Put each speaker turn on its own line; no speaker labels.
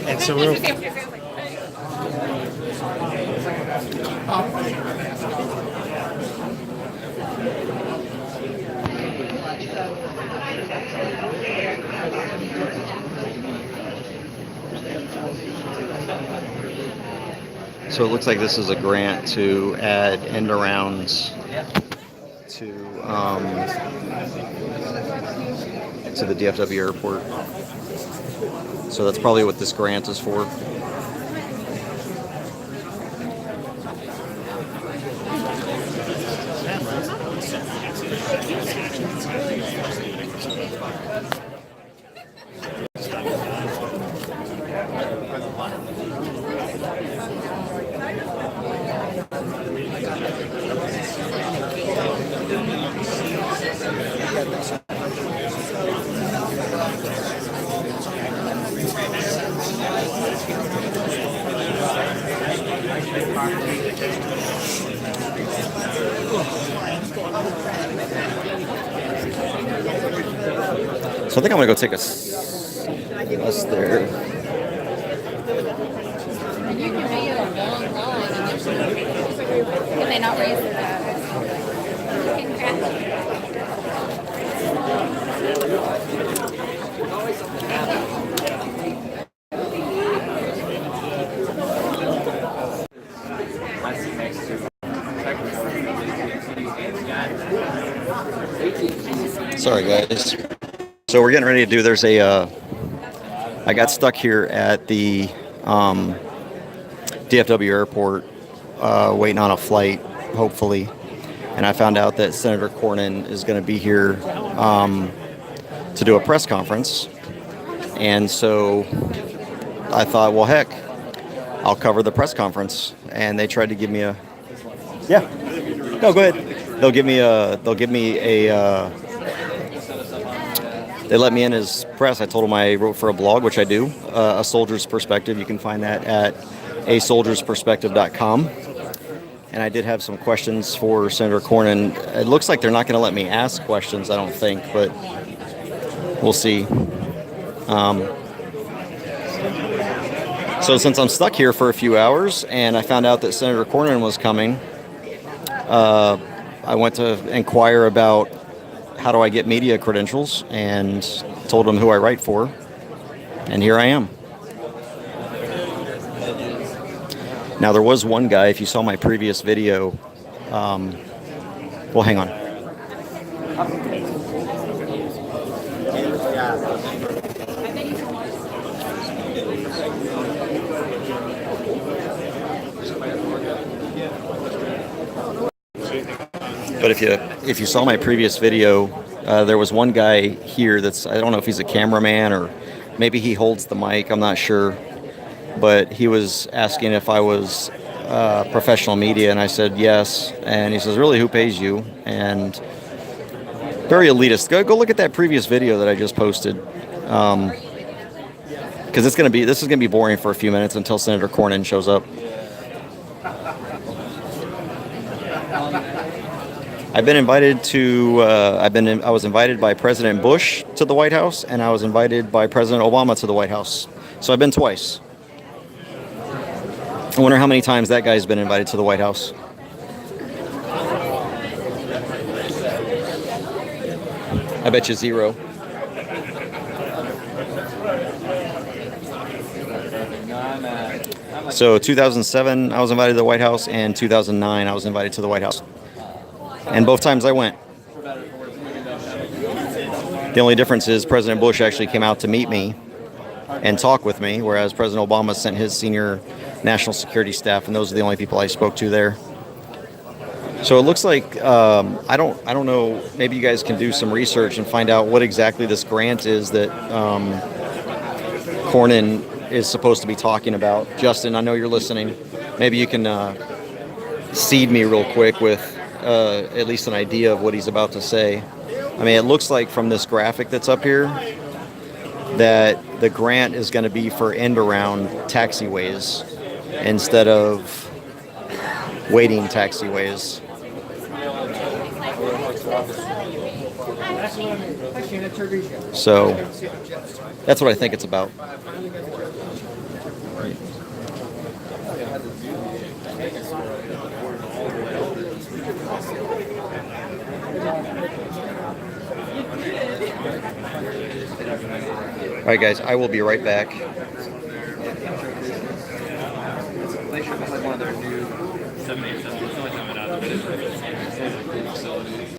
And so we're
So it looks like this is a grant to add end arounds to the DFW airport. So that's probably what this grant is for. So I think I'm gonna go take a bus there.
And you can be in a long line and there's can they not raise their
Sorry, guys. So we're getting ready to do. There's a. I got stuck here at the DFW airport, waiting on a flight, hopefully, and I found out that Senator Cornyn is going to be here to do a press conference, and so I thought, well, heck, I'll cover the press conference. And they tried to give me a. Yeah. No, go ahead. They'll give me a. They let me in as press. I told them I wrote for a blog, which I do, A Soldier's Perspective. You can find that at asoldiersperspective.com. And I did have some questions for Senator Cornyn. It looks like they're not going to let me ask questions, I don't think, but we'll see. So since I'm stuck here for a few hours and I found out that Senator Cornyn was coming, I went to inquire about how do I get media credentials, and told them who I write for, and here I am. Now there was one guy, if you saw my previous video, well, hang on. But if you saw my previous video, there was one guy here that's, I don't know if he's a cameraman or maybe he holds the mic, I'm not sure. But he was asking if I was professional media, and I said yes. And he says, really, who pays you? And very elitist. Go look at that previous video that I just posted. Because this is gonna be boring for a few minutes until Senator Cornyn shows up. I've been invited to. I was invited by President Bush to the White House, and I was invited by President Obama to the White House. So I've been twice. I wonder how many times that guy's been invited to the White House. I bet you 0. So 2007, I was invited to the White House, and 2009, I was invited to the White House. And both times I went. The only difference is President Bush actually came out to meet me and talk with me, whereas President Obama sent his senior national security staff, and those are the only people I spoke to there. So it looks like I don't know. Maybe you guys can do some research and find out what exactly this grant is that Cornyn is supposed to be talking about. Justin, I know you're listening. Maybe you can seed me real quick with at least an idea of what he's about to say. I mean, it looks like from this graphic that's up here that the grant is going to be for end-around taxiways instead of waiting taxiways. So that's what I think it's about. All right, guys, I will be right back.
They should have one of their new 787s. It's only coming out of it.